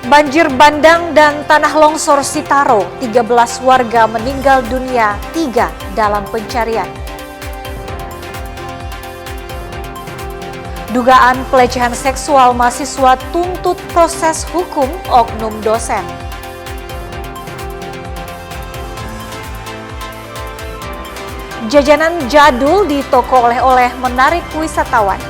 Banjir bandang dan tanah longsor Sitaro, 13 warga meninggal dunia, 3 dalam pencarian. Dugaan pelecehan seksual mahasiswa tuntut proses hukum oknum dosen. Jajanan jadul di toko oleh-oleh menarik wisatawan.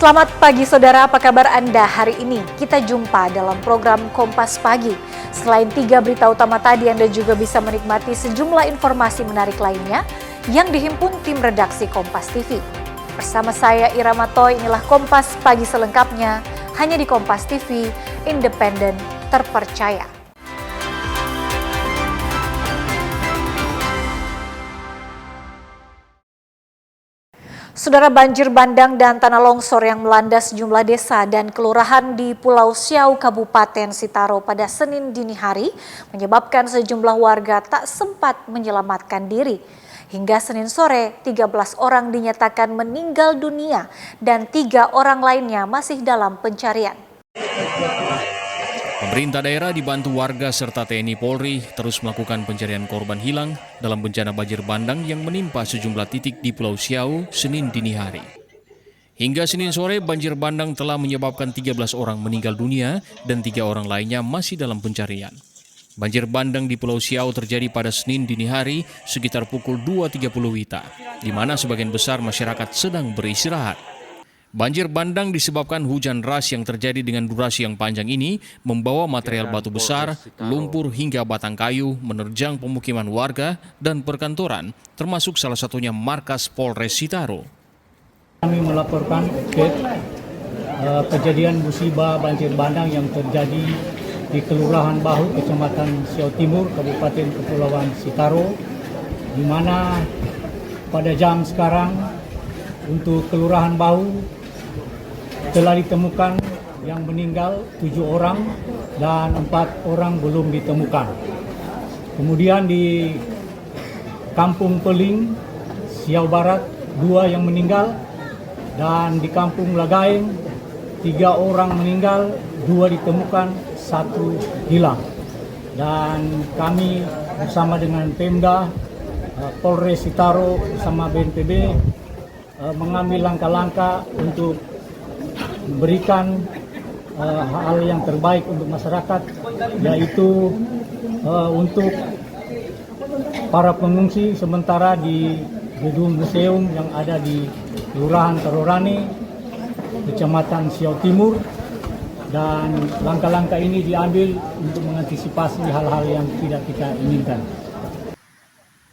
Selamat pagi saudara, apa kabar Anda hari ini? Kita jumpa dalam program Kompas Pagi. Selain 3 berita utama tadi, Anda juga bisa menikmati sejumlah informasi menarik lainnya yang dihimpun tim redaksi Kompas TV. Bersama saya Ira Matoy, inilah Kompas Pagi selengkapnya, hanya di Kompas TV, independen, terpercaya. Saudara, banjir bandang dan tanah longsor yang melanda sejumlah desa dan kelurahan di Pulau Siau, Kabupaten Sitaro pada Senin dini hari menyebabkan sejumlah warga tak sempat menyelamatkan diri. Hingga Senin sore, 13 orang dinyatakan meninggal dunia dan 3 orang lainnya masih dalam pencarian. Pemerintah daerah dibantu warga serta TNI Polri terus melakukan pencarian korban hilang dalam bencana banjir bandang yang menimpa sejumlah titik di Pulau Siau Senin dini hari. Hingga Senin sore, banjir bandang telah menyebabkan 13 orang meninggal dunia dan 3 orang lainnya masih dalam pencarian. Banjir bandang di Pulau Siau terjadi pada Senin dini hari sekitar pukul 2.30 WITA, di mana sebagian besar masyarakat sedang beristirahat. Banjir bandang disebabkan hujan deras yang terjadi dengan durasi yang panjang ini membawa material batu besar, lumpur hingga batang kayu menerjang pemukiman warga dan perkantoran, termasuk salah satunya markas Polres Sitaro. Kami melaporkan kejadian musibah banjir bandang yang terjadi di Kelurahan Bahu, Kecamatan Siau Timur, Kabupaten Kepulauan Sitaro, di mana pada jam sekarang untuk Kelurahan Bahu telah ditemukan yang meninggal 7 orang dan 4 orang belum ditemukan. Kemudian di Kampung Peling, Siau Barat, 2 yang meninggal, dan di Kampung Lagaeng 3 orang meninggal, 2 ditemukan, 1 hilang. Dan kami bersama dengan Pemda, Polres Sitaro bersama BNPB mengambil langkah-langkah untuk memberikan hal yang terbaik untuk masyarakat, yaitu untuk para pengungsi sementara di gedung museum yang ada di Kelurahan Tarorane, Kecamatan Siau Timur, dan langkah-langkah ini diambil untuk mengantisipasi hal-hal yang tidak kita inginkan.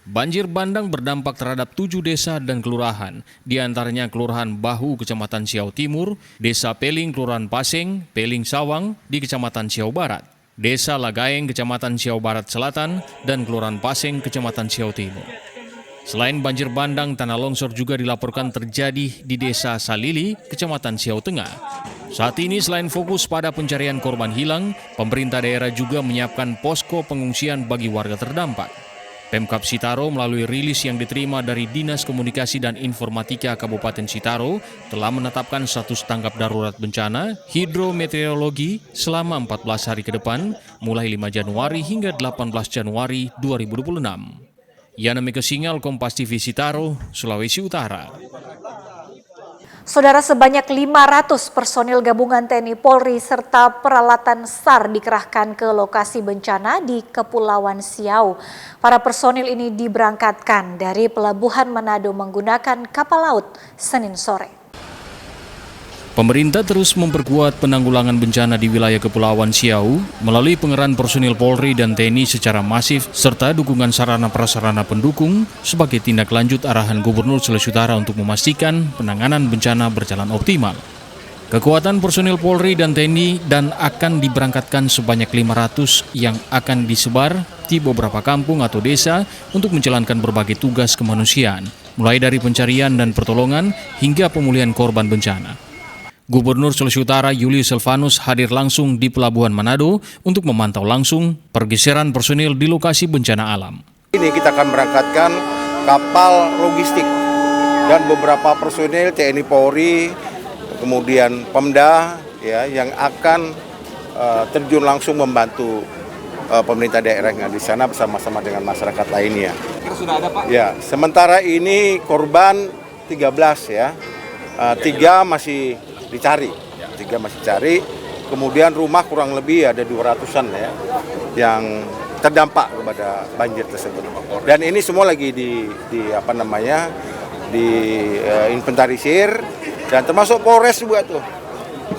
Banjir bandang berdampak terhadap 7 desa dan kelurahan, di antaranya Kelurahan Bahu, Kecamatan Siau Timur, Desa Peling, Kelurahan Paseng, Peling Sawang di Kecamatan Siau Barat, Desa Lagaeng, Kecamatan Siau Barat Selatan, dan Kelurahan Paseng, Kecamatan Siau Timur. Selain banjir bandang, tanah longsor juga dilaporkan terjadi di Desa Salili, Kecamatan Siau Tengah. Saat ini selain fokus pada pencarian korban hilang, pemerintah daerah juga menyiapkan posko pengungsian bagi warga terdampak. Pemkab Sitaro melalui rilis yang diterima dari Dinas Komunikasi dan Informatika Kabupaten Sitaro telah menetapkan status tanggap darurat bencana hidrometeorologi selama 14 hari ke depan, mulai 5 Januari hingga 18 Januari 2026. Yana Mika Singal, Kompas TV Sitaro, Sulawesi Utara. Saudara, sebanyak 500 personil gabungan TNI Polri serta peralatan SAR dikerahkan ke lokasi bencana di Kepulauan Siau. Para personil ini diberangkatkan dari Pelabuhan Manado menggunakan kapal laut Senin sore. Pemerintah terus memperkuat penanggulangan bencana di wilayah Kepulauan Siau melalui pengerahan personil Polri dan TNI secara masif serta dukungan sarana-prasarana pendukung sebagai tindak lanjut arahan Gubernur Sulawesi Utara untuk memastikan penanganan bencana berjalan optimal. Kekuatan personil Polri dan TNI dan akan diberangkatkan sebanyak 500 yang akan disebar di beberapa kampung atau desa untuk menjalankan berbagai tugas kemanusiaan, mulai dari pencarian dan pertolongan hingga pemulihan korban bencana. Gubernur Sulawesi Utara Julius Silvanus hadir langsung di Pelabuhan Manado untuk memantau langsung pergeseran personil di lokasi bencana alam. Ini kita akan berangkatkan kapal logistik dan beberapa personil TNI Polri, kemudian Pemda ya, yang akan terjun langsung membantu pemerintah daerah yang ada di sana bersama-sama dengan masyarakat lainnya. Sudah ada, Pak? Ya, sementara ini korban 13 ya, 3 masih dicari, 3 masih cari. Kemudian rumah kurang lebih ada 200-an ya, yang terdampak kepada banjir tersebut. Dan ini semua lagi di inventarisir, dan termasuk Polres juga tuh.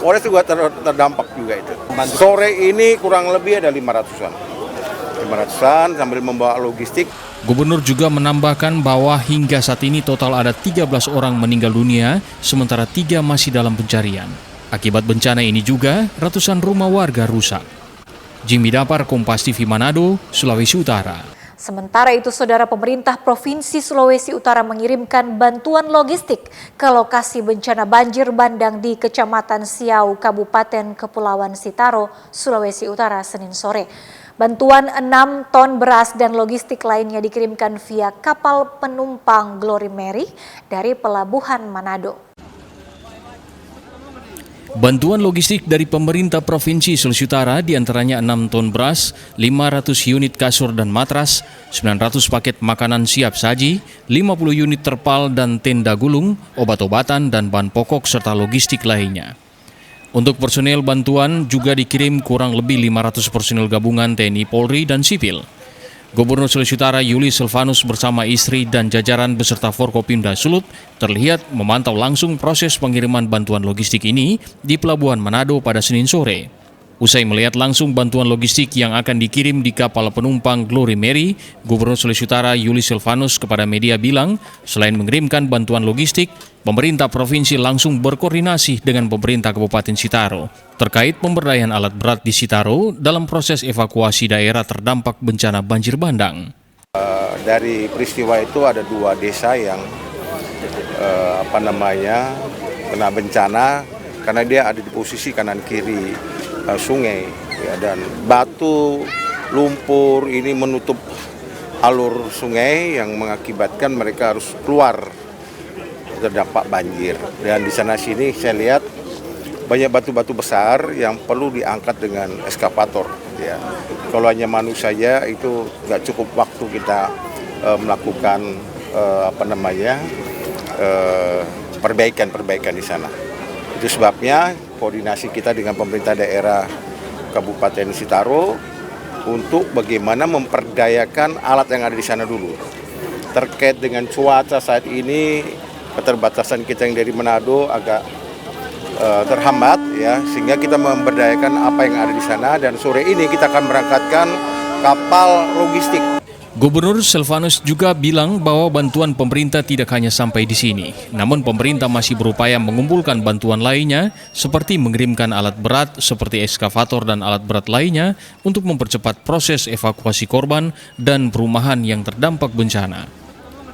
Polres juga terdampak juga itu. Sore ini kurang lebih ada 500-an sambil membawa logistik. Gubernur juga menambahkan bahwa hingga saat ini total ada 13 orang meninggal dunia, sementara 3 masih dalam pencarian. Akibat bencana ini juga, ratusan rumah warga rusak. Jimmy Dapar, Kompas TV Manado, Sulawesi Utara. Sementara itu, Saudara, pemerintah Provinsi Sulawesi Utara mengirimkan bantuan logistik ke lokasi bencana banjir bandang di Kecamatan Siau, Kabupaten Kepulauan Sitaro, Sulawesi Utara, Senin sore. Bantuan 6 ton beras dan logistik lainnya dikirimkan via kapal penumpang Glory Mary dari Pelabuhan Manado. Bantuan logistik dari pemerintah Provinsi Sulawesi Utara diantaranya 6 ton beras, 500 unit kasur dan matras, 900 paket makanan siap saji, 50 unit terpal dan tenda gulung, obat-obatan dan bahan pokok serta logistik lainnya. Untuk personel bantuan juga dikirim kurang lebih 500 personel gabungan TNI Polri dan sipil. Gubernur Sulawesi Utara Julius Silvanus bersama istri dan jajaran beserta Forkopimda Sulut terlihat memantau langsung proses pengiriman bantuan logistik ini di Pelabuhan Manado pada Senin sore. Usai melihat langsung bantuan logistik yang akan dikirim di kapal penumpang Glory Mary, Gubernur Sulawesi Utara Julius Silvanus kepada media bilang, selain mengirimkan bantuan logistik, pemerintah provinsi langsung berkoordinasi dengan pemerintah Kabupaten Sitaro terkait pemberdayaan alat berat di Sitaro dalam proses evakuasi daerah terdampak bencana banjir bandang. Dari peristiwa itu ada 2 desa yang kena bencana karena dia ada di posisi kanan kiri sungai ya, dan batu lumpur ini menutup alur sungai yang mengakibatkan mereka harus keluar terdampak banjir. Dan di sana sini saya lihat banyak batu-batu besar yang perlu diangkat dengan eskavator ya. Kalau hanya manusia saja itu nggak cukup waktu kita melakukan perbaikan di sana. Itu sebabnya koordinasi kita dengan pemerintah daerah Kabupaten Sitaro untuk bagaimana memperdayakan alat yang ada di sana dulu. Terkait dengan cuaca saat ini, keterbatasan kita yang dari Manado agak terhambat ya, sehingga kita memberdayakan apa yang ada di sana, dan sore ini kita akan berangkatkan kapal logistik. Gubernur Silvanus juga bilang bahwa bantuan pemerintah tidak hanya sampai di sini, namun pemerintah masih berupaya mengumpulkan bantuan lainnya seperti mengirimkan alat berat seperti eskavator dan alat berat lainnya untuk mempercepat proses evakuasi korban dan perumahan yang terdampak bencana.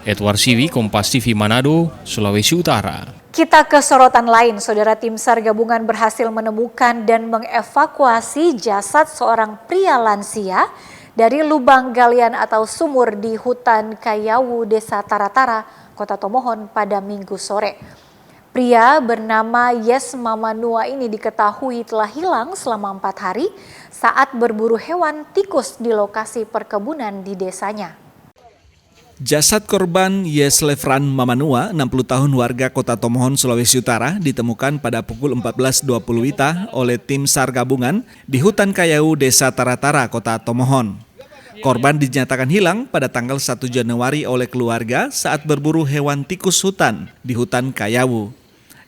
Edward Siwi, Kompas TV Manado, Sulawesi Utara. Kita ke sorotan lain, Saudara. Tim SAR gabungan berhasil menemukan dan mengevakuasi jasad seorang pria lansia dari lubang galian atau sumur di hutan Kayawu, Desa Taratara, Kota Tomohon pada Minggu sore. Pria bernama Yes Mamanua ini diketahui telah hilang selama 4 hari saat berburu hewan tikus di lokasi perkebunan di desanya. Jasad korban Yeslefran Mamanua, 60 tahun warga Kota Tomohon, Sulawesi Utara, ditemukan pada pukul 14.20 WITA oleh tim SAR gabungan di hutan Kayawu, Desa Taratara, Kota Tomohon. Korban dinyatakan hilang pada tanggal 1 Januari oleh keluarga saat berburu hewan tikus hutan di hutan Kayawu.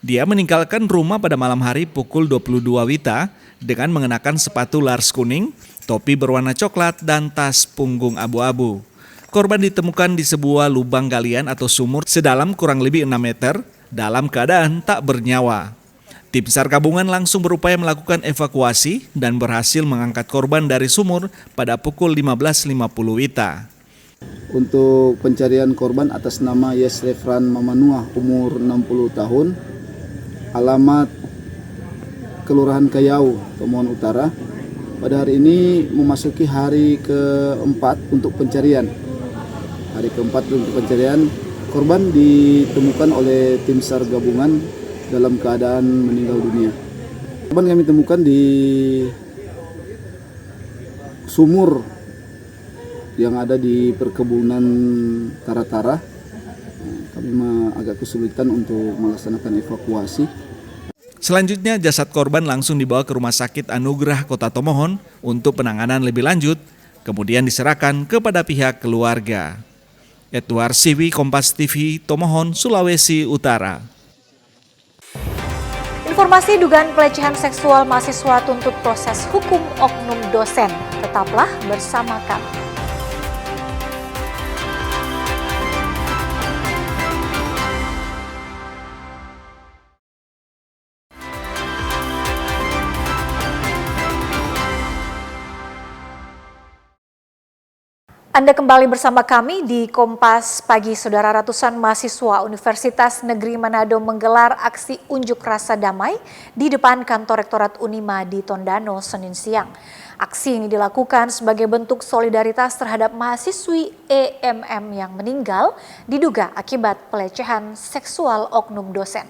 Dia meninggalkan rumah pada malam hari pukul 22 WITA dengan mengenakan sepatu Lars kuning, topi berwarna coklat, dan tas punggung abu-abu. Korban ditemukan di sebuah lubang galian atau sumur sedalam kurang lebih 6 meter dalam keadaan tak bernyawa. Tim SAR gabungan langsung berupaya melakukan evakuasi dan berhasil mengangkat korban dari sumur pada pukul 15.50 WITA. Untuk pencarian korban atas nama Yeslefran Mamanua, umur 60 tahun, alamat Kelurahan Kayau, Tomohon Utara. Pada hari ini memasuki hari keempat untuk pencarian. Hari keempat untuk pencarian, korban ditemukan oleh tim SAR gabungan dalam keadaan meninggal dunia. Korban kami temukan di sumur yang ada di perkebunan Tara-Tara. Kami agak kesulitan untuk melaksanakan evakuasi. Selanjutnya, jasad korban langsung dibawa ke Rumah Sakit Anugerah Kota Tomohon untuk penanganan lebih lanjut, kemudian diserahkan kepada pihak keluarga. Edward Siwi, Kompas TV, Tomohon, Sulawesi Utara. Informasi dugaan pelecehan seksual mahasiswa tuntut proses hukum oknum dosen. Tetaplah bersama kami. Anda kembali bersama kami di Kompas Pagi. Saudara, ratusan mahasiswa Universitas Negeri Manado menggelar aksi unjuk rasa damai di depan kantor Rektorat Unima di Tondano, Senin siang. Aksi ini dilakukan sebagai bentuk solidaritas terhadap mahasiswi EMM yang meninggal diduga akibat pelecehan seksual oknum dosen.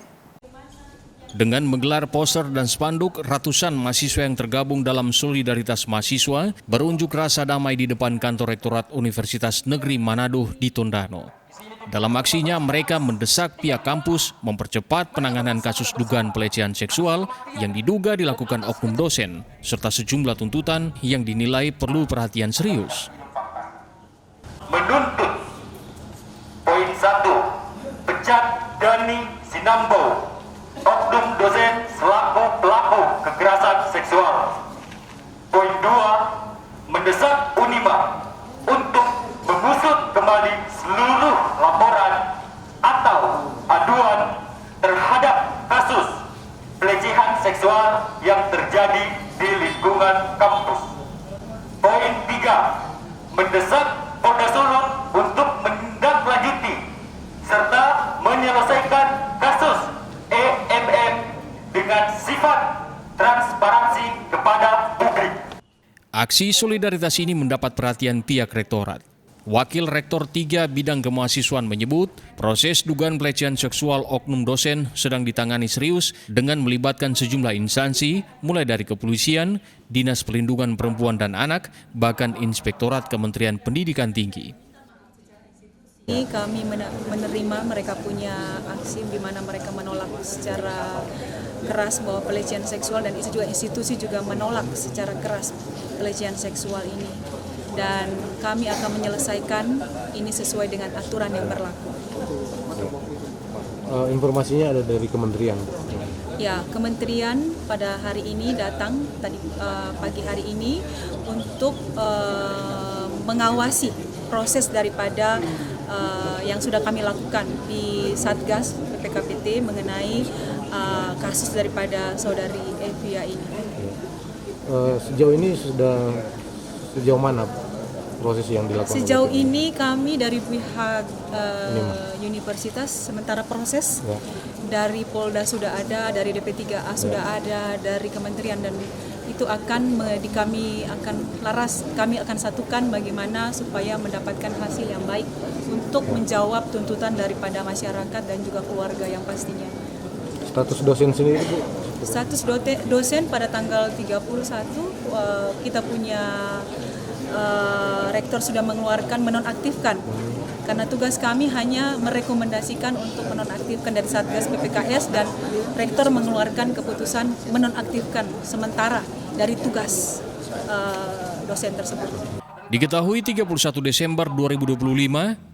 Dengan menggelar poster dan spanduk, ratusan mahasiswa yang tergabung dalam Solidaritas Mahasiswa berunjuk rasa damai di depan kantor Rektorat Universitas Negeri Manado di Tondano. Dalam aksinya, mereka mendesak pihak kampus mempercepat penanganan kasus dugaan pelecehan seksual yang diduga dilakukan oknum dosen, serta sejumlah tuntutan yang dinilai perlu perhatian serius. Menuntut poin 1, pecat Dani Sinambo, oknum dosen selaku pelaku kekerasan seksual. Poin 2, mendesak Unima untuk mengusut kembali seluruh laporan atau aduan terhadap kasus pelecehan seksual yang terjadi di lingkungan kampus. Poin 3, mendesak Polda Sulu untuk menindaklanjuti serta menyelesaikan kasus EMM dengan sifat transparansi kepada publik. Aksi solidaritas ini mendapat perhatian pihak rektorat. Wakil Rektor 3 Bidang Kemahasiswaan menyebut, proses dugaan pelecehan seksual oknum dosen sedang ditangani serius dengan melibatkan sejumlah instansi, mulai dari kepolisian, Dinas Perlindungan Perempuan dan Anak, bahkan Inspektorat Kementerian Pendidikan Tinggi. Kami menerima mereka punya aksi di mana mereka menolak secara keras bahwa pelecehan seksual, dan itu juga institusi juga menolak secara keras pelecehan seksual ini, dan kami akan menyelesaikan ini sesuai dengan aturan yang berlaku. Informasinya ada dari kementerian. Ya, kementerian pada hari ini datang tadi pagi hari ini untuk mengawasi proses daripada yang sudah kami lakukan di Satgas PPKPT mengenai kasus daripada saudari Evia ini. Sejauh ini sejauh mana proses yang dilakukan? Sejauh ini kami dari pihak universitas sementara proses dari Polda sudah ada, dari DP3A sudah ada, dari kementerian, dan itu kami akan satukan bagaimana supaya mendapatkan hasil yang baik untuk menjawab tuntutan daripada masyarakat dan juga keluarga yang pastinya. Status dosen sendiri, Bu? Status dosen pada tanggal 31 kita punya rektor sudah mengeluarkan menonaktifkan, karena tugas kami hanya merekomendasikan untuk menonaktifkan dari Satgas PPKS, dan rektor mengeluarkan keputusan menonaktifkan sementara dari tugas dosen tersebut. Diketahui 31 Desember 2025,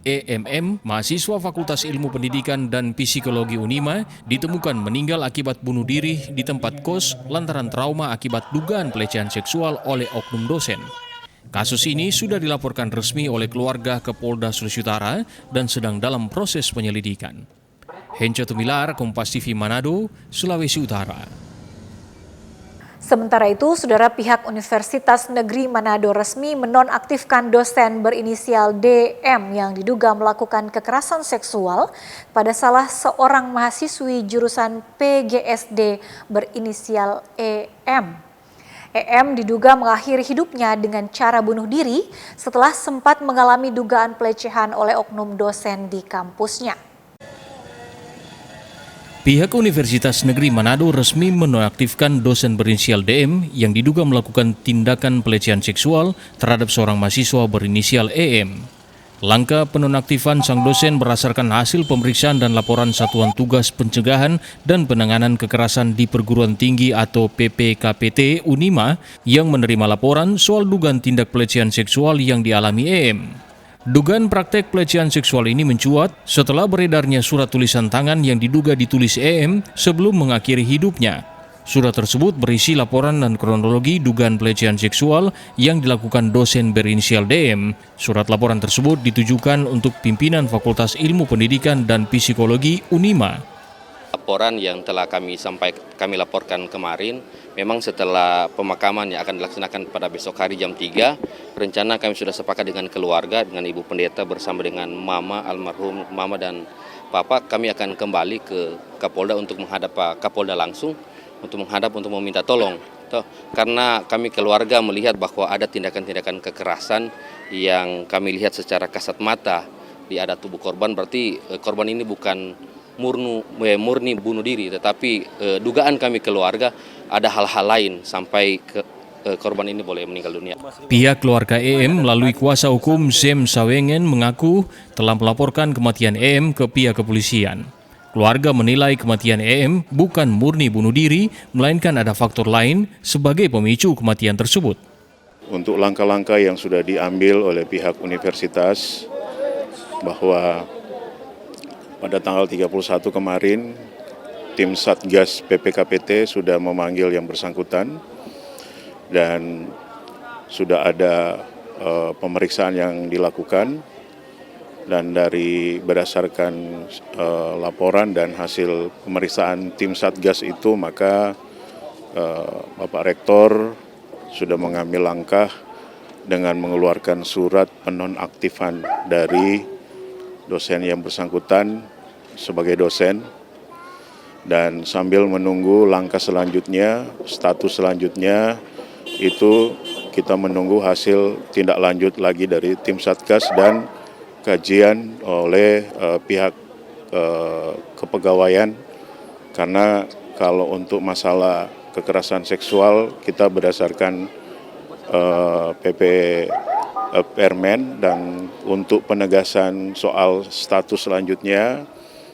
EMM, mahasiswa Fakultas Ilmu Pendidikan dan Psikologi Unima, ditemukan meninggal akibat bunuh diri di tempat kos lantaran trauma akibat dugaan pelecehan seksual oleh oknum dosen. Kasus ini sudah dilaporkan resmi oleh keluarga ke Polda Sulawesi Utara dan sedang dalam proses penyelidikan. Henco Tumilar, Kompas TV Manado, Sulawesi Utara. Sementara itu, saudara, pihak Universitas Negeri Manado resmi menonaktifkan dosen berinisial DM yang diduga melakukan kekerasan seksual pada salah seorang mahasiswi jurusan PGSD berinisial EM. EM diduga mengakhiri hidupnya dengan cara bunuh diri setelah sempat mengalami dugaan pelecehan oleh oknum dosen di kampusnya. Pihak Universitas Negeri Manado resmi menonaktifkan dosen berinisial DM yang diduga melakukan tindakan pelecehan seksual terhadap seorang mahasiswa berinisial EM. Langkah penonaktifan sang dosen berdasarkan hasil pemeriksaan dan laporan Satuan Tugas Pencegahan dan Penanganan Kekerasan di Perguruan Tinggi atau PPKPT Unima yang menerima laporan soal dugaan tindak pelecehan seksual yang dialami EM. Dugaan praktek pelecehan seksual ini mencuat setelah beredarnya surat tulisan tangan yang diduga ditulis EM sebelum mengakhiri hidupnya. Surat tersebut berisi laporan dan kronologi dugaan pelecehan seksual yang dilakukan dosen berinisial DM. Surat laporan tersebut ditujukan untuk pimpinan Fakultas Ilmu Pendidikan dan Psikologi Unima. Laporan yang telah kami laporkan kemarin, memang setelah pemakaman yang akan dilaksanakan pada besok hari jam 3, rencana kami sudah sepakat dengan keluarga, dengan Ibu Pendeta bersama dengan Mama, almarhum Mama dan Papa, kami akan kembali ke Kapolda untuk menghadap Pak Kapolda langsung, untuk meminta tolong. Karena kami keluarga melihat bahwa ada tindakan-tindakan kekerasan yang kami lihat secara kasat mata di ada tubuh korban, berarti korban ini bukan murni bunuh diri, tetapi dugaan kami keluarga ada hal-hal lain sampai korban ini boleh meninggal dunia. Pihak keluarga EM melalui kuasa hukum Zem Sawengen mengaku telah melaporkan kematian EM ke pihak kepolisian. Keluarga menilai kematian EM bukan murni bunuh diri, melainkan ada faktor lain sebagai pemicu kematian tersebut. Untuk langkah-langkah yang sudah diambil oleh pihak universitas, bahwa pada tanggal 31 kemarin, tim Satgas PPKPT sudah memanggil yang bersangkutan dan sudah ada pemeriksaan yang dilakukan, dan berdasarkan laporan dan hasil pemeriksaan tim Satgas itu, maka Bapak Rektor sudah mengambil langkah dengan mengeluarkan surat penonaktifan dari dosen yang bersangkutan sebagai dosen, dan sambil menunggu langkah selanjutnya, status selanjutnya itu kita menunggu hasil tindak lanjut lagi dari tim Satgas dan kajian oleh pihak kepegawaian, karena kalau untuk masalah kekerasan seksual kita berdasarkan PP Permen, dan untuk penegasan soal status selanjutnya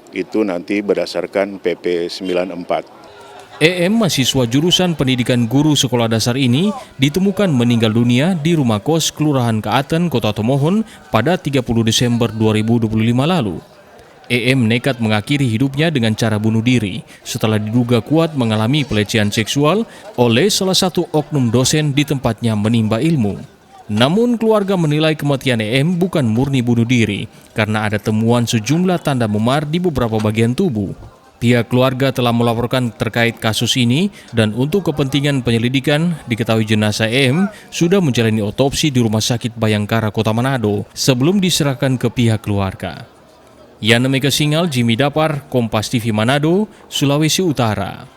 itu nanti berdasarkan PP 94. EM, mahasiswa jurusan pendidikan guru sekolah dasar ini, ditemukan meninggal dunia di rumah kos Kelurahan Kaaten, Kota Tomohon pada 30 Desember 2025 lalu. EM nekat mengakhiri hidupnya dengan cara bunuh diri setelah diduga kuat mengalami pelecehan seksual oleh salah satu oknum dosen di tempatnya menimba ilmu. Namun keluarga menilai kematian EM bukan murni bunuh diri karena ada temuan sejumlah tanda memar di beberapa bagian tubuh. Pihak keluarga telah melaporkan terkait kasus ini dan untuk kepentingan penyelidikan diketahui jenazah EM sudah menjalani otopsi di Rumah Sakit Bayangkara Kota Manado sebelum diserahkan ke pihak keluarga. Yana Mega Singal, Jimmy Dapar, Kompas TV Manado, Sulawesi Utara.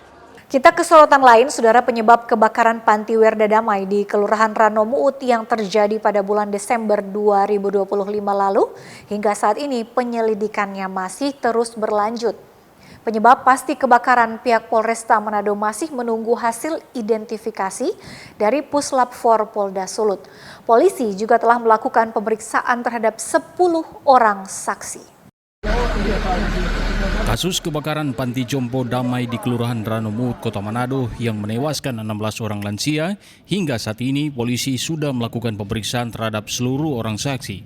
Kita ke sorotan lain, saudara, penyebab kebakaran Panti Werda Damai di Kelurahan Rano Muut yang terjadi pada bulan Desember 2025 lalu, hingga saat ini penyelidikannya masih terus berlanjut. Penyebab pasti kebakaran pihak Polresta Manado masih menunggu hasil identifikasi dari Puslap 4 Polda Sulut. Polisi juga telah melakukan pemeriksaan terhadap 10 orang saksi. Kasus kebakaran Panti Jompo Damai di Kelurahan Rano Muut, Kota Manado yang menewaskan 16 orang lansia, hingga saat ini polisi sudah melakukan pemeriksaan terhadap seluruh orang saksi.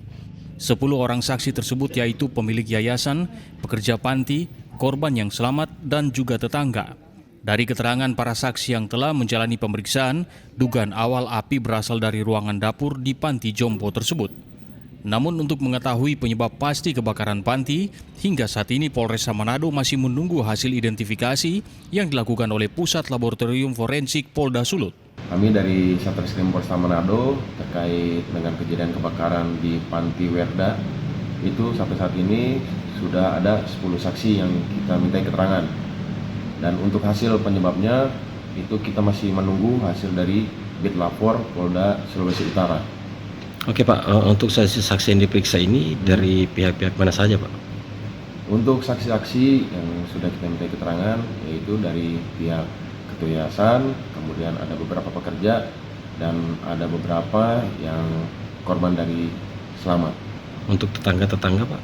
10 orang saksi tersebut yaitu pemilik yayasan, pekerja panti, korban yang selamat, dan juga tetangga. Dari keterangan para saksi yang telah menjalani pemeriksaan, dugaan awal api berasal dari ruangan dapur di Panti Jompo tersebut. Namun untuk mengetahui penyebab pasti kebakaran panti, hingga saat ini Polresta Manado masih menunggu hasil identifikasi yang dilakukan oleh Pusat Laboratorium Forensik Polda Sulut. Kami dari Satreskrim Polresta Manado terkait dengan kejadian kebakaran di Panti Werda, itu sampai saat ini sudah ada 10 saksi yang kita minta keterangan. Dan untuk hasil penyebabnya, itu kita masih menunggu hasil dari Bitlapor Polda Sulawesi Utara. Oke Pak, untuk saksi-saksi yang diperiksa ini dari pihak-pihak mana saja Pak? Untuk saksi-saksi yang sudah kita minta keterangan yaitu dari pihak ketua yayasan, kemudian ada beberapa pekerja, dan ada beberapa yang korban dari selamat. Untuk tetangga-tetangga Pak?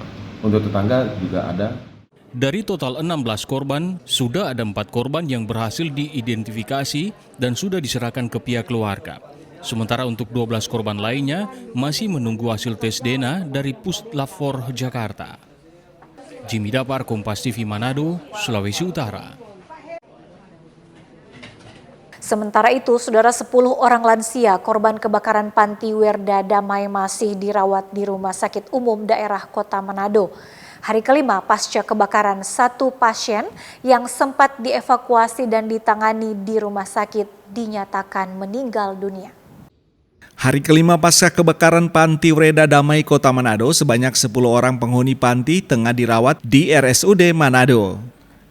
Untuk tetangga juga ada. Dari total 16 korban, sudah ada 4 korban yang berhasil diidentifikasi dan sudah diserahkan ke pihak keluarga. Sementara untuk 12 korban lainnya masih menunggu hasil tes DNA dari Puslapfor Jakarta. Jimmy Dapar, Kompas TV Manado, Sulawesi Utara. Sementara itu, saudara, 10 orang lansia korban kebakaran Panti Werda Damai masih dirawat di Rumah Sakit Umum Daerah Kota Manado. Hari kelima pasca kebakaran, 1 pasien yang sempat dievakuasi dan ditangani di rumah sakit dinyatakan meninggal dunia. Hari kelima pasca kebakaran Panti Werda Damai Kota Manado, sebanyak 10 orang penghuni panti tengah dirawat di RSUD Manado.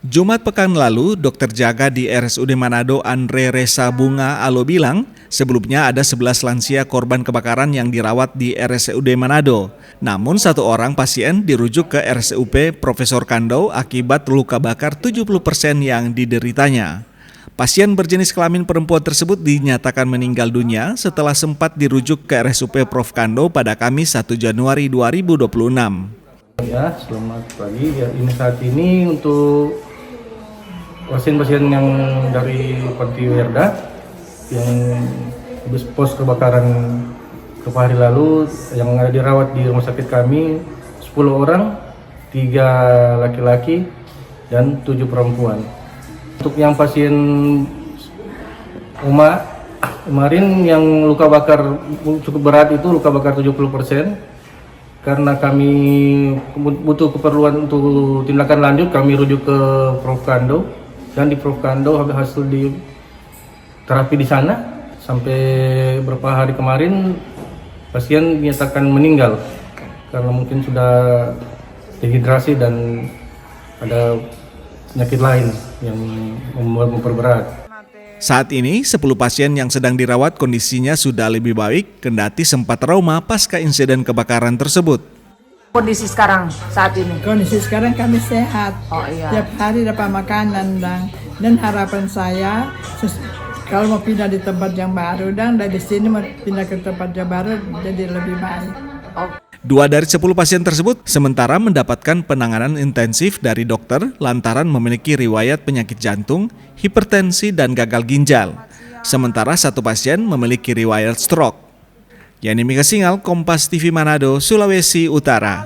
Jumat pekan lalu, dokter jaga di RSUD Manado Andre Resa Bunga Alo bilang, sebelumnya ada 11 lansia korban kebakaran yang dirawat di RSUD Manado. Namun 1 orang pasien dirujuk ke RSUP Profesor Kando akibat luka bakar 70% yang dideritanya. Pasien berjenis kelamin perempuan tersebut dinyatakan meninggal dunia setelah sempat dirujuk ke RSUP Prof Kando pada Kamis 1 Januari 2026. Ya, selamat pagi. Ya, ini saat ini untuk pasien-pasien yang dari Panti Werda yang habis pos kebakaran beberapa hari lalu yang ada dirawat di rumah sakit kami 10 orang, 3 laki-laki dan 7 perempuan. Untuk yang pasien kemarin yang luka bakar cukup berat itu luka bakar 70%. Karena kami butuh keperluan untuk tindakan lanjut, kami rujuk ke Prof Kando, dan di Prof Kando hasil di terapi di sana sampai beberapa hari kemarin pasien dinyatakan meninggal karena mungkin sudah dehidrasi dan ada penyakit lain yang memperberat. Saat ini, 10 pasien yang sedang dirawat kondisinya sudah lebih baik, kendati sempat trauma pasca insiden kebakaran tersebut. Kondisi sekarang saat ini? Kondisi sekarang kami sehat. Oh iya. Tiap hari dapat makanan dan harapan saya kalau mau pindah di tempat yang baru dan dari sini mau pindah ke tempat yang baru jadi lebih baik. Oh. 2 dari 10 pasien tersebut sementara mendapatkan penanganan intensif dari dokter lantaran memiliki riwayat penyakit jantung, hipertensi, dan gagal ginjal. Sementara 1 pasien memiliki riwayat stroke. Yani Mika Singal, Kompas TV Manado, Sulawesi Utara.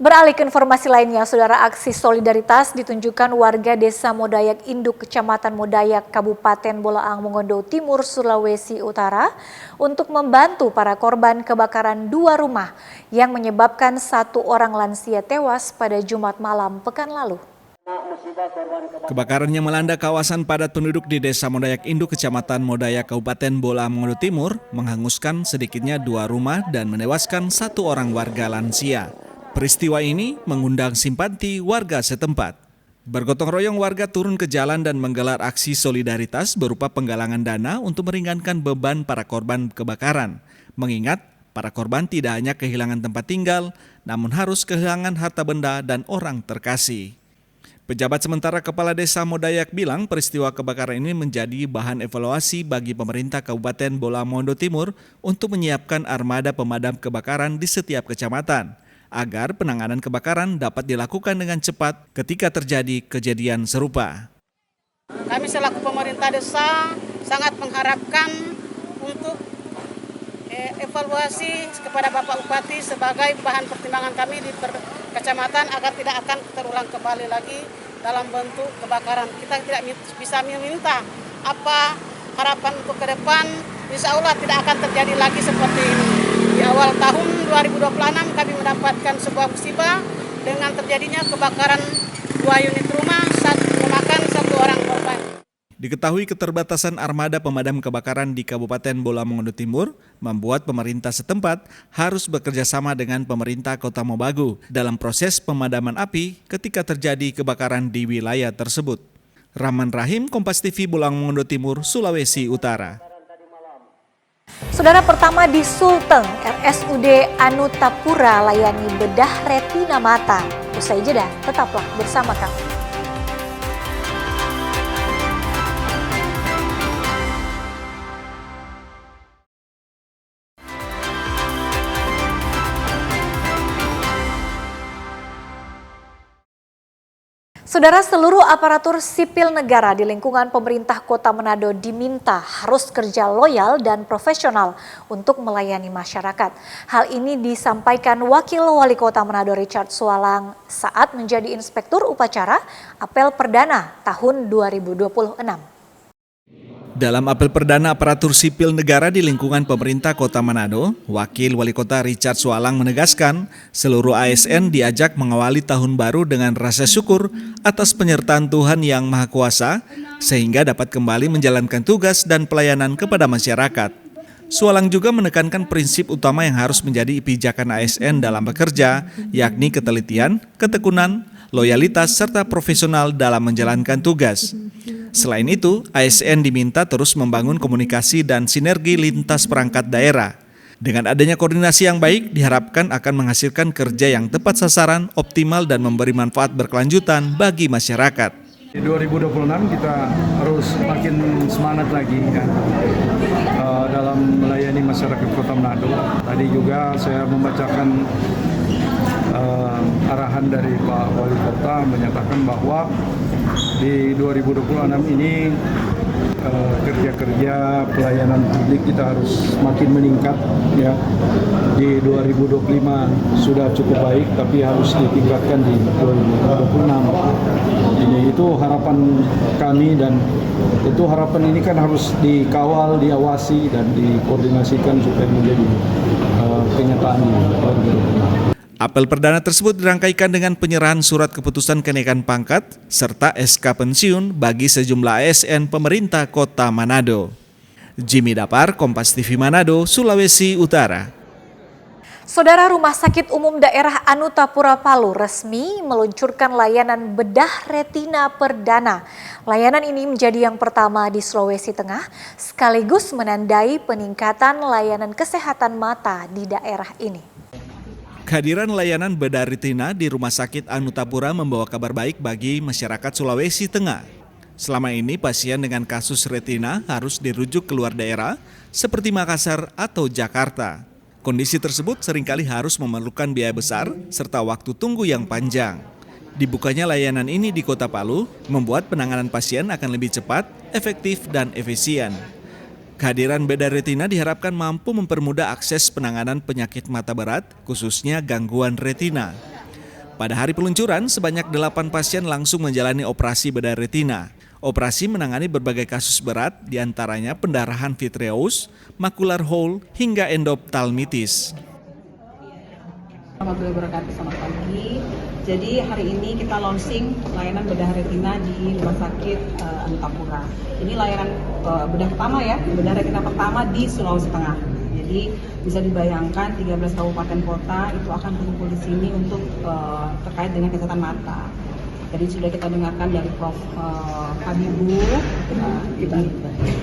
Beralih ke informasi lainnya, saudara, aksi solidaritas ditunjukkan warga Desa Modayak Induk, Kecamatan Modayak, Kabupaten Bolaang Mongondo Timur, Sulawesi Utara untuk membantu para korban kebakaran 2 rumah yang menyebabkan 1 orang lansia tewas pada Jumat malam pekan lalu. Kebakaran yang melanda kawasan padat penduduk di Desa Modayak Induk, Kecamatan Modayak, Kabupaten Bolaang Mongondo Timur menghanguskan sedikitnya 2 rumah dan menewaskan 1 orang warga lansia. Peristiwa ini mengundang simpati warga setempat. Bergotong royong warga turun ke jalan dan menggelar aksi solidaritas berupa penggalangan dana untuk meringankan beban para korban kebakaran. Mengingat para korban tidak hanya kehilangan tempat tinggal, namun harus kehilangan harta benda dan orang terkasih. Pejabat sementara Kepala Desa Modayak bilang peristiwa kebakaran ini menjadi bahan evaluasi bagi pemerintah Kabupaten Bolaang Mongondo Timur untuk menyiapkan armada pemadam kebakaran di setiap kecamatan, agar penanganan kebakaran dapat dilakukan dengan cepat ketika terjadi kejadian serupa. Kami selaku pemerintah desa sangat mengharapkan untuk evaluasi kepada Bapak Bupati sebagai bahan pertimbangan kami di kecamatan agar tidak akan terulang kembali lagi dalam bentuk kebakaran. Kita tidak bisa meminta apa harapan untuk ke depan, insya Allah tidak akan terjadi lagi seperti ini. Di awal tahun 2026 kami mendapatkan sebuah musibah dengan terjadinya kebakaran 2 unit rumah, memakan 1 orang korban. Diketahui keterbatasan armada pemadam kebakaran di Kabupaten Bola Mongondo Timur membuat pemerintah setempat harus bekerja sama dengan pemerintah Kota Mobagu dalam proses pemadaman api ketika terjadi kebakaran di wilayah tersebut. Rahman Rahim, Kompas TV, Bola Mongondo Timur, Sulawesi Utara. Saudara, pertama di Sulteng, RSUD Anutapura layani bedah retina mata. Usai jeda, tetaplah bersama kami. Saudara, seluruh aparatur sipil negara di lingkungan pemerintah Kota Manado diminta harus kerja loyal dan profesional untuk melayani masyarakat. Hal ini disampaikan Wakil Wali Kota Manado Richard Sualang saat menjadi Inspektur Upacara Apel Perdana tahun 2026. Dalam apel perdana aparatur sipil negara di lingkungan pemerintah Kota Manado, Wakil Wali Kota Richard Sualang menegaskan seluruh ASN diajak mengawali tahun baru dengan rasa syukur atas penyertaan Tuhan Yang Maha Kuasa sehingga dapat kembali menjalankan tugas dan pelayanan kepada masyarakat. Sualang juga menekankan prinsip utama yang harus menjadi pijakan ASN dalam bekerja, yakni ketelitian, ketekunan, loyalitas, serta profesional dalam menjalankan tugas. Selain itu, ASN diminta terus membangun komunikasi dan sinergi lintas perangkat daerah. Dengan adanya koordinasi yang baik, diharapkan akan menghasilkan kerja yang tepat sasaran, optimal, dan memberi manfaat berkelanjutan bagi masyarakat. Di 2026 kita harus makin semangat lagi kan, dalam melayani masyarakat Kota Manado. Tadi juga saya membacakan arahan dari Pak Wali Kota menyatakan bahwa di 2026 ini kerja-kerja pelayanan publik kita harus makin meningkat ya. Di 2025 sudah cukup baik tapi harus ditingkatkan di 2026. Ini itu harapan kami dan tentu harapan ini kan harus dikawal, diawasi dan dikoordinasikan supaya menjadi kenyataan di 2026. Apel perdana tersebut dirangkaikan dengan penyerahan surat keputusan kenaikan pangkat serta SK pensiun bagi sejumlah ASN pemerintah Kota Manado. Jimmy Dapar, Kompas TV Manado, Sulawesi Utara. Saudara, Rumah Sakit Umum Daerah Anutapura Palu resmi meluncurkan layanan bedah retina perdana. Layanan ini menjadi yang pertama di Sulawesi Tengah sekaligus menandai peningkatan layanan kesehatan mata di daerah ini. Kehadiran layanan bedah retina di Rumah Sakit Anutapura membawa kabar baik bagi masyarakat Sulawesi Tengah. Selama ini pasien dengan kasus retina harus dirujuk keluar daerah seperti Makassar atau Jakarta. Kondisi tersebut seringkali harus memerlukan biaya besar serta waktu tunggu yang panjang. Dibukanya layanan ini di Kota Palu membuat penanganan pasien akan lebih cepat, efektif, dan efisien. Kehadiran bedah retina diharapkan mampu mempermudah akses penanganan penyakit mata berat, khususnya gangguan retina. Pada hari peluncuran, sebanyak 8 pasien langsung menjalani operasi bedah retina. Operasi menangani berbagai kasus berat, diantaranya pendarahan vitreous, macular hole, hingga endophthalmitis. Warahmatullahi wabarakatuh, selamat pagi. Jadi hari ini kita launching layanan bedah retina di Rumah Sakit Anutapura. Ini layanan bedah pertama ya, bedah retina pertama di Sulawesi Tengah. Jadi bisa dibayangkan 13 kabupaten kota itu akan berkumpul di sini untuk terkait dengan kesehatan mata. Jadi sudah kita dengarkan dari Prof.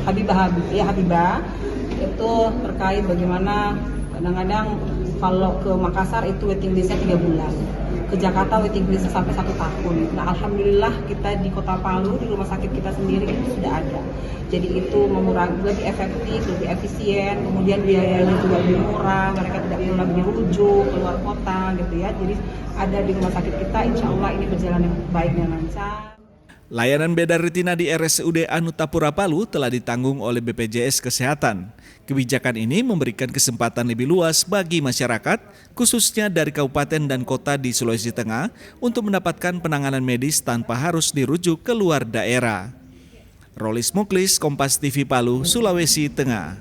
Habibah itu terkait bagaimana kadang-kadang kalau ke Makassar itu waiting listnya 3 bulan, ke Jakarta waiting listnya sampai 1 tahun. Nah, alhamdulillah kita di Kota Palu, di rumah sakit kita sendiri itu sudah ada. Jadi itu mengurangi, lebih efektif, lebih efisien, kemudian biayanya juga lebih murah, mereka tidak perlu lagi rujuk keluar kota gitu ya. Jadi ada di rumah sakit kita, insya Allah ini berjalan yang baik dan lancar. Layanan bedah retina di RSUD Anutapura Palu telah ditanggung oleh BPJS Kesehatan. Kebijakan ini memberikan kesempatan lebih luas bagi masyarakat, khususnya dari kabupaten dan kota di Sulawesi Tengah, untuk mendapatkan penanganan medis tanpa harus dirujuk keluar daerah. Rolis Muklis, Kompas TV Palu, Sulawesi Tengah.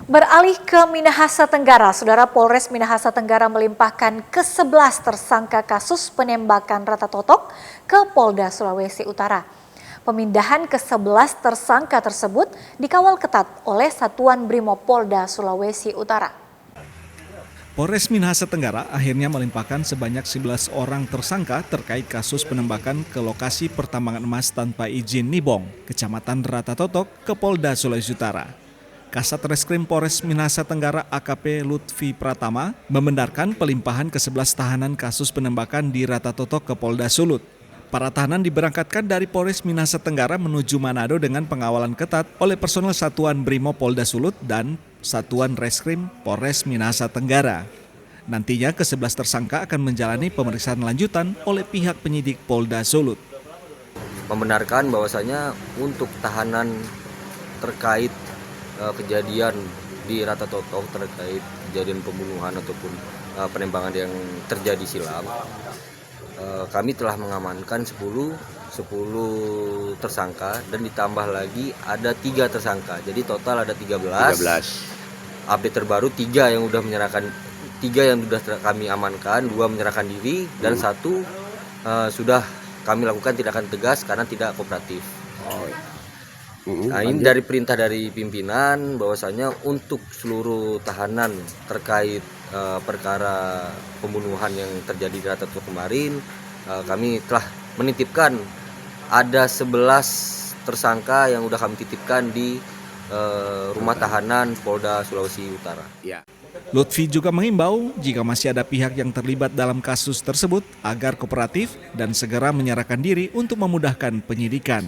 Beralih ke Minahasa Tenggara, Saudara, Polres Minahasa Tenggara melimpahkan ke-11 tersangka kasus penembakan Rata Totok ke Polda Sulawesi Utara. Pemindahan ke-11 tersangka tersebut dikawal ketat oleh Satuan Brimob Polda Sulawesi Utara. Polres Minahasa Tenggara akhirnya melimpahkan sebanyak 11 orang tersangka terkait kasus penembakan ke lokasi pertambangan emas tanpa izin Nibong, Kecamatan Rata Totok ke Polda Sulawesi Utara. Kasat Reskrim Polres Minahasa Tenggara AKP Lutfi Pratama membenarkan pelimpahan ke-11 tahanan kasus penembakan di Rata Totok ke Polda Sulut. Para tahanan diberangkatkan dari Polres Minahasa Tenggara menuju Manado dengan pengawalan ketat oleh personel Satuan Brimob Polda Sulut dan Satuan Reskrim Polres Minahasa Tenggara. Nantinya ke-11 tersangka akan menjalani pemeriksaan lanjutan oleh pihak penyidik Polda Sulut. Membenarkan bahwasanya untuk tahanan terkait kejadian di Rata Totok terkait kejadian pembunuhan ataupun penembakan yang terjadi silam, kami telah mengamankan 10 tersangka dan ditambah lagi ada 3 tersangka. Jadi total ada 13. Update terbaru 3 yang sudah kami amankan, 2 menyerahkan diri dan 1 sudah kami lakukan tindakan tegas karena tidak kooperatif. Nah, ini dari perintah dari pimpinan bahwasanya untuk seluruh tahanan terkait perkara pembunuhan yang terjadi di Rata Totok kemarin, kami telah menitipkan ada 11 tersangka yang sudah kami titipkan di rumah tahanan Polda Sulawesi Utara. Lutfi juga mengimbau jika masih ada pihak yang terlibat dalam kasus tersebut agar kooperatif dan segera menyerahkan diri untuk memudahkan penyidikan.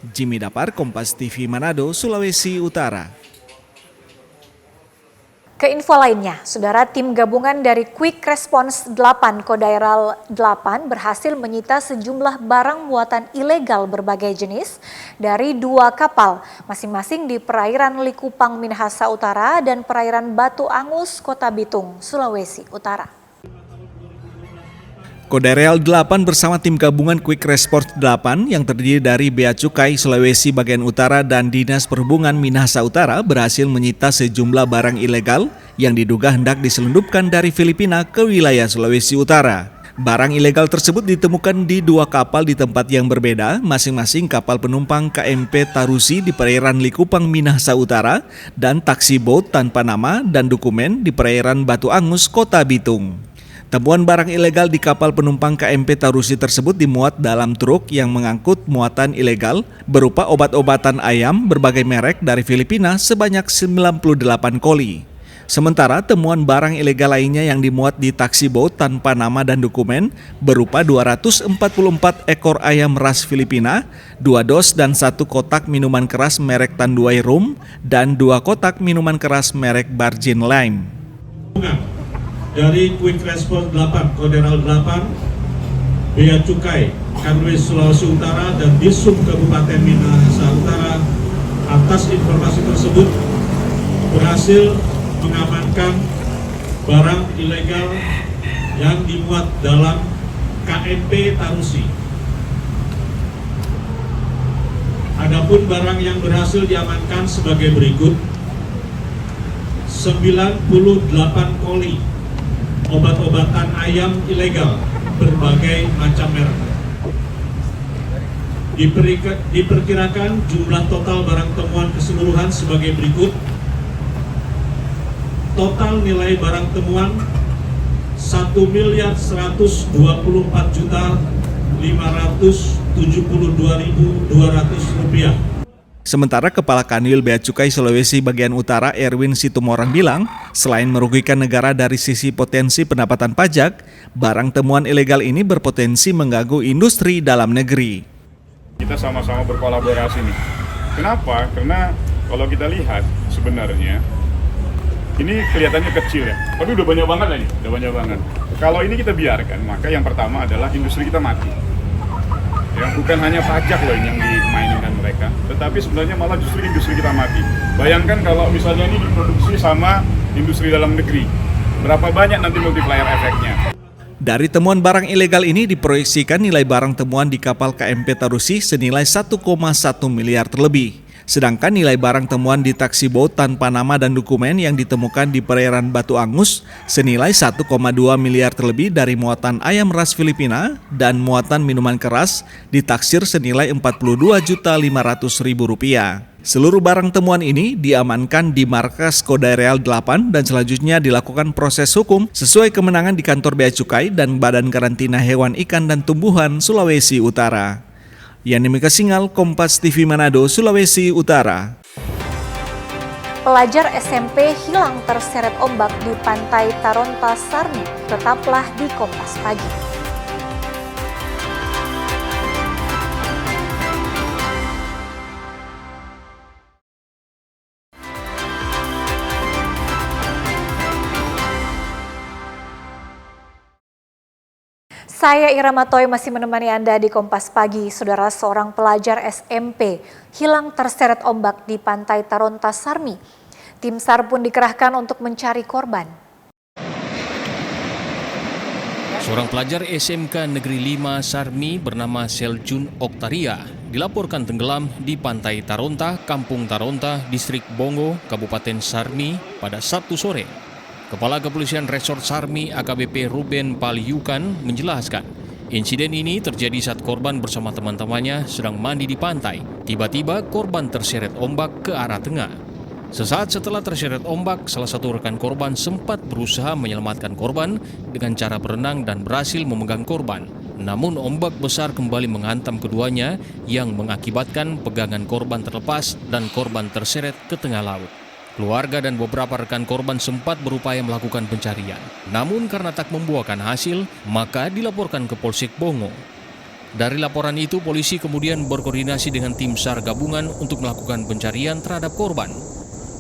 Jimmy Dapar, Kompas TV Manado, Sulawesi Utara. Ke info lainnya, Saudara, tim gabungan dari Quick Response 8 Kodairal 8 berhasil menyita sejumlah barang muatan ilegal berbagai jenis dari 2 kapal, masing-masing di perairan Likupang, Minahasa Utara dan perairan Batu Angus, Kota Bitung, Sulawesi Utara. Kodairal 8 bersama tim gabungan Quick Response 8 yang terdiri dari Bea Cukai Sulawesi bagian utara dan Dinas Perhubungan Minahasa Utara berhasil menyita sejumlah barang ilegal yang diduga hendak diselundupkan dari Filipina ke wilayah Sulawesi Utara. Barang ilegal tersebut ditemukan di 2 kapal di tempat yang berbeda, masing-masing kapal penumpang KMP Tarusi di perairan Likupang, Minahasa Utara dan taksi boat tanpa nama dan dokumen di perairan Batu Angus, Kota Bitung. Temuan barang ilegal di kapal penumpang KMP Tarusi tersebut dimuat dalam truk yang mengangkut muatan ilegal berupa obat-obatan ayam berbagai merek dari Filipina sebanyak 98 koli. Sementara temuan barang ilegal lainnya yang dimuat di taksi boat tanpa nama dan dokumen berupa 244 ekor ayam ras Filipina, 2 dos dan 1 kotak minuman keras merek Tanduay Rum dan 2 kotak minuman keras merek Barjin Lime. Dari Quick Response 8, Kodairal 8, Bea Cukai, Kanwil Sulawesi Utara dan Disub Kabupaten Minahasa Utara atas informasi tersebut berhasil mengamankan barang ilegal yang dimuat dalam KMP Tarusi. Adapun barang yang berhasil diamankan sebagai berikut: 98 koli obat-obatan ayam ilegal berbagai macam merek. Diperkirakan jumlah total barang temuan keseluruhan sebagai berikut. Total nilai barang temuan 1.124.572.200 rupiah. Sementara Kepala Kanwil Bea Cukai Sulawesi bagian utara Erwin Situmorang bilang, selain merugikan negara dari sisi potensi pendapatan pajak, barang temuan ilegal ini berpotensi mengganggu industri dalam negeri. Kita sama-sama berkolaborasi nih. Kenapa? Karena kalau kita lihat sebenarnya ini kelihatannya kecil ya, tapi udah banyak banget lagi, udah banyak banget. Kalau ini kita biarkan, maka yang pertama adalah industri kita mati. Yang bukan hanya pajak loh yang dimainkan mereka, tetapi sebenarnya malah justru industri kita mati. Bayangkan kalau misalnya ini diproduksi sama industri dalam negeri, berapa banyak nanti multiplier efeknya. Dari temuan barang ilegal ini diproyeksikan nilai barang temuan di kapal KMP Tarusi senilai 1,1 miliar terlebih. Sedangkan nilai barang temuan di taksi boat tanpa nama dan dokumen yang ditemukan di perairan Batu Angus senilai 1,2 miliar terlebih dari muatan ayam ras Filipina dan muatan minuman keras ditaksir senilai Rp42.500.000. Seluruh barang temuan ini diamankan di markas Kodareal 8 dan selanjutnya dilakukan proses hukum sesuai kemenangan di kantor Bea Cukai dan Badan Karantina Hewan Ikan dan Tumbuhan Sulawesi Utara. Yani Mika Singal, Kompas TV Manado, Sulawesi Utara. Pelajar SMP hilang terseret ombak di pantai Taronta Sarmi. Tetaplah di Kompas Pagi. Saya Irama Toy masih menemani Anda di Kompas Pagi. Saudara, seorang pelajar SMP hilang terseret ombak di pantai Taronta Sarmi. Tim SAR pun dikerahkan untuk mencari korban. Seorang pelajar SMK Negeri 5 Sarmi bernama Seljun Oktaria dilaporkan tenggelam di pantai Taronta, Kampung Taronta, Distrik Bongo, Kabupaten Sarmi pada Sabtu sore. Kepala Kepolisian Resort Sarmi AKBP Ruben Paliukan menjelaskan, insiden ini terjadi saat korban bersama teman-temannya sedang mandi di pantai. Tiba-tiba korban terseret ombak ke arah tengah. Sesaat setelah terseret ombak, salah satu rekan korban sempat berusaha menyelamatkan korban dengan cara berenang dan berhasil memegang korban. Namun ombak besar kembali menghantam keduanya yang mengakibatkan pegangan korban terlepas dan korban terseret ke tengah laut. Keluarga dan beberapa rekan korban sempat berupaya melakukan pencarian. Namun karena tak membuahkan hasil, maka dilaporkan ke Polsek Bongo. Dari laporan itu, polisi kemudian berkoordinasi dengan tim SAR gabungan untuk melakukan pencarian terhadap korban.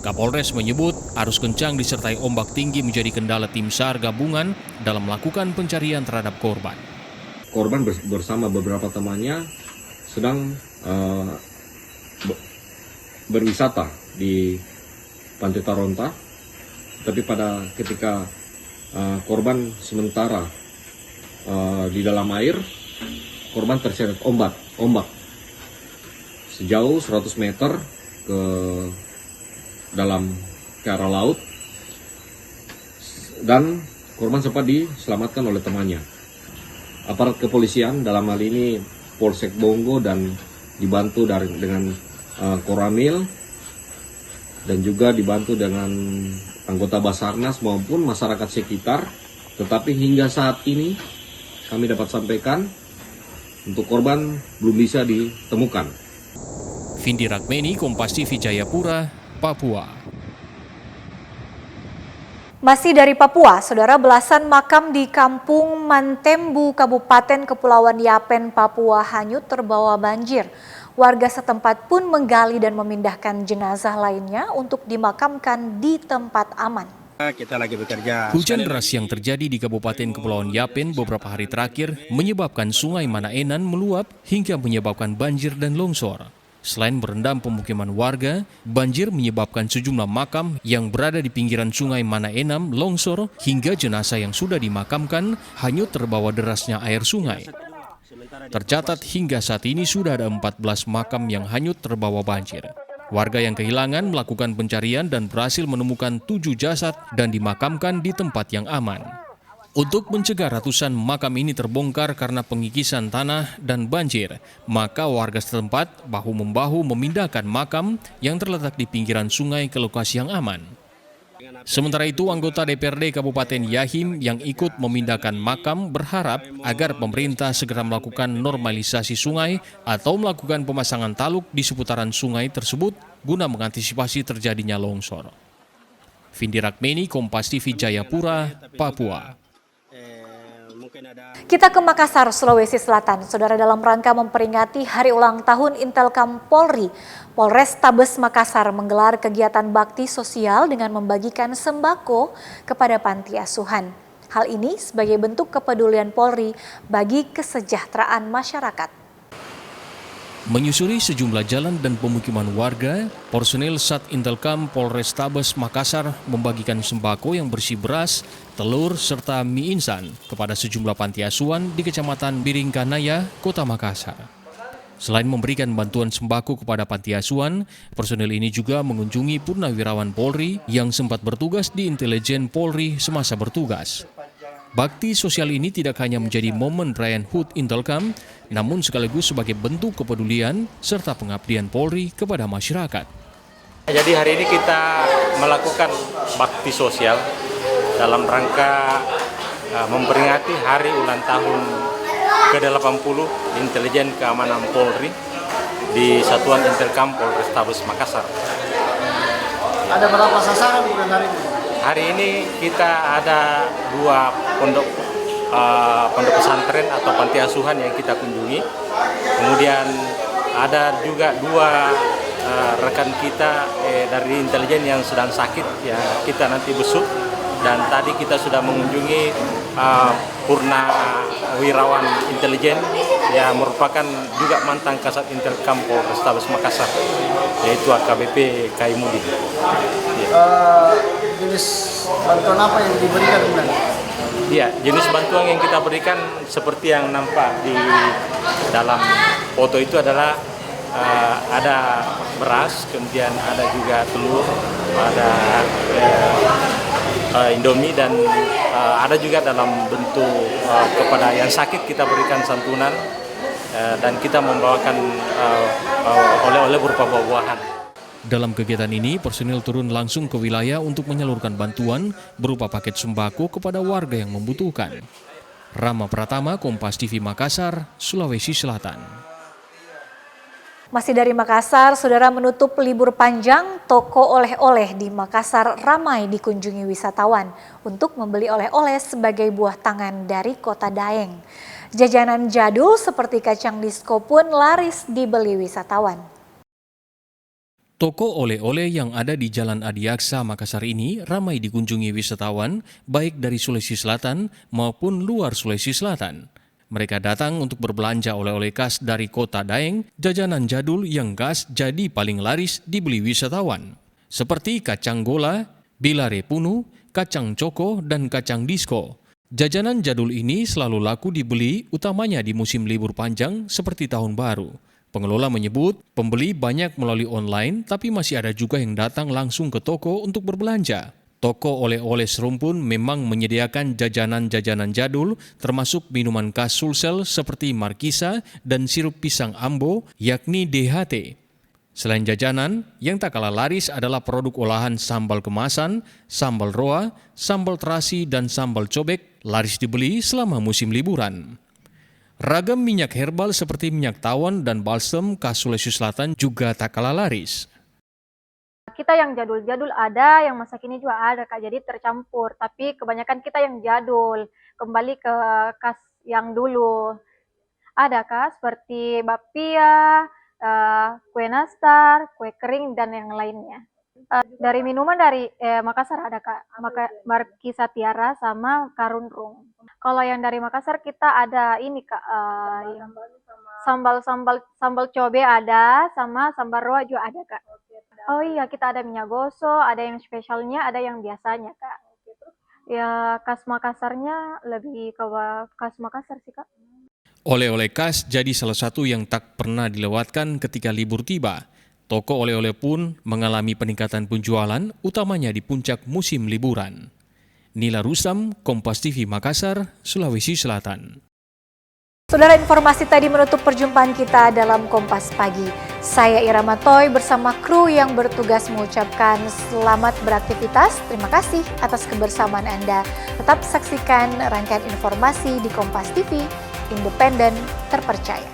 Kapolres menyebut arus kencang disertai ombak tinggi menjadi kendala tim SAR gabungan dalam melakukan pencarian terhadap korban. Korban bersama beberapa temannya sedang berwisata di Pantai Taronta, tapi pada ketika korban sementara di dalam air, korban terseret ombak sejauh 100 meter ke arah laut, dan korban sempat diselamatkan oleh temannya. Aparat kepolisian dalam hal ini Polsek Bongo dan dibantu dengan Koramil dan juga dibantu dengan anggota Basarnas maupun masyarakat sekitar. Tetapi hingga saat ini kami dapat sampaikan untuk korban belum bisa ditemukan. Vindi Rakmeni, Kompas TV Jayapura, Papua. Masih dari Papua, saudara, belasan makam di Kampung Mantembu, Kabupaten Kepulauan Yapen, Papua hanyut terbawa banjir. Warga setempat pun menggali dan memindahkan jenazah lainnya untuk dimakamkan di tempat aman. Kita lagi bekerja. Hujan deras yang terjadi di Kabupaten Kepulauan Yapen beberapa hari terakhir menyebabkan Sungai Manaenan meluap hingga menyebabkan banjir dan longsor. Selain merendam pemukiman warga, banjir menyebabkan sejumlah makam yang berada di pinggiran Sungai Manaenam longsor hingga jenazah yang sudah dimakamkan hanyut terbawa derasnya air sungai. Tercatat hingga saat ini sudah ada 14 makam yang hanyut terbawa banjir. Warga yang kehilangan melakukan pencarian dan berhasil menemukan 7 jasad dan dimakamkan di tempat yang aman. Untuk mencegah ratusan makam ini terbongkar karena pengikisan tanah dan banjir, maka warga setempat bahu-membahu memindahkan makam yang terletak di pinggiran sungai ke lokasi yang aman. Sementara itu, anggota DPRD Kabupaten Yahim yang ikut memindahkan makam berharap agar pemerintah segera melakukan normalisasi sungai atau melakukan pemasangan taluk di seputaran sungai tersebut guna mengantisipasi terjadinya longsor. Vindi Rakmeni, Kompas TV Jayapura, Papua. Kita ke Makassar, Sulawesi Selatan. Saudara, dalam rangka memperingati Hari Ulang Tahun Intelkam Polri, Polres Tabes Makassar menggelar kegiatan bakti sosial dengan membagikan sembako kepada panti asuhan. Hal ini sebagai bentuk kepedulian Polri bagi kesejahteraan masyarakat. Menyusuri sejumlah jalan dan pemukiman warga, personil Sat Intelkam Polres Tabes Makassar membagikan sembako yang berisi beras, telur, serta mie instan kepada sejumlah panti asuhan di Kecamatan Biringkanaya, Kota Makassar. Selain memberikan bantuan sembako kepada panti asuhan, personel ini juga mengunjungi purnawirawan Polri yang sempat bertugas di intelijen Polri semasa bertugas. Bakti sosial ini tidak hanya menjadi momen perayaan HUT Intelkam, namun sekaligus sebagai bentuk kepedulian serta pengabdian Polri kepada masyarakat. Jadi hari ini kita melakukan bakti sosial dalam rangka memperingati hari ulang tahun ke-80 Intelijen Keamanan Polri di Satuan Intelkam Polrestabes Makassar. Ada berapa sasaran bukan hari ini? Hari ini kita ada 2 pondok pesantren atau panti asuhan yang kita kunjungi. Kemudian ada juga 2 rekan kita dari intelijen yang sedang sakit, ya kita nanti besuk. Dan tadi kita sudah mengunjungi Purnawirawan Intelijen yang merupakan juga mantan Kasat Intelkam Polrestabes Makassar, yaitu AKBP Kaimudi. Jenis bantuan apa yang diberikan? Iya, jenis bantuan yang kita berikan seperti yang nampak di dalam foto itu adalah ada beras, kemudian ada juga telur, ada Indomie, dan ada juga dalam bentuk kepada yang sakit kita berikan santunan, dan kita membawakan oleh-oleh berupa buah-buahan. Dalam kegiatan ini, personil turun langsung ke wilayah untuk menyalurkan bantuan berupa paket sembako kepada warga yang membutuhkan. Rama Pratama, Kompas TV Makassar, Sulawesi Selatan. Masih dari Makassar, saudara, menutup libur panjang, toko oleh-oleh di Makassar ramai dikunjungi wisatawan untuk membeli oleh-oleh sebagai buah tangan dari kota Daeng. Jajanan jadul seperti kacang disko pun laris dibeli wisatawan. Toko oleh-oleh yang ada di Jalan Adiaksa, Makassar ini ramai dikunjungi wisatawan baik dari Sulawesi Selatan maupun luar Sulawesi Selatan. Mereka datang untuk berbelanja oleh-oleh khas dari kota Daeng, jajanan jadul yang khas jadi paling laris dibeli wisatawan. Seperti kacang gola, bilare punu, kacang coko, dan kacang disko. Jajanan jadul ini selalu laku dibeli utamanya di musim libur panjang seperti tahun baru. Pengelola menyebut pembeli banyak melalui online, tapi masih ada juga yang datang langsung ke toko untuk berbelanja. Toko oleh-oleh serumpun memang menyediakan jajanan-jajanan jadul termasuk minuman khas Sulsel seperti Markisa dan sirup pisang Ambo yakni DHT. Selain jajanan, yang tak kalah laris adalah produk olahan sambal kemasan, sambal roa, sambal terasi dan sambal cobek laris dibeli selama musim liburan. Ragam minyak herbal seperti minyak tawon dan balsem khas Sulawesi Selatan juga tak kalah laris. Kita yang jadul-jadul ada, yang masa kini juga ada Kak, jadi tercampur. Tapi kebanyakan kita yang jadul, kembali ke khas yang dulu. Ada Kak, seperti bapia, kue nastar, kue kering, dan yang lainnya. Dari minuman dari Makassar ada Kak, Markisa Tiara sama Karunrung. Kalau yang dari Makassar kita ada ini Kak, sambal cobe ada, sama sambal roa juga ada Kak. Oh iya, kita ada minyak gosok, ada yang spesialnya, ada yang biasanya Kak. Ya khas Makassarnya lebih ke khas Makassar sih Kak. Oleh-oleh khas jadi salah satu yang tak pernah dilewatkan ketika libur tiba. Toko oleh-oleh pun mengalami peningkatan penjualan, utamanya di puncak musim liburan. Nila Rusam, Kompas TV Makassar, Sulawesi Selatan. Saudara, informasi tadi menutup perjumpaan kita dalam Kompas Pagi. Saya Irama Toy bersama kru yang bertugas mengucapkan selamat beraktivitas. Terima kasih atas kebersamaan Anda. Tetap saksikan rangkaian informasi di Kompas TV, independen, terpercaya.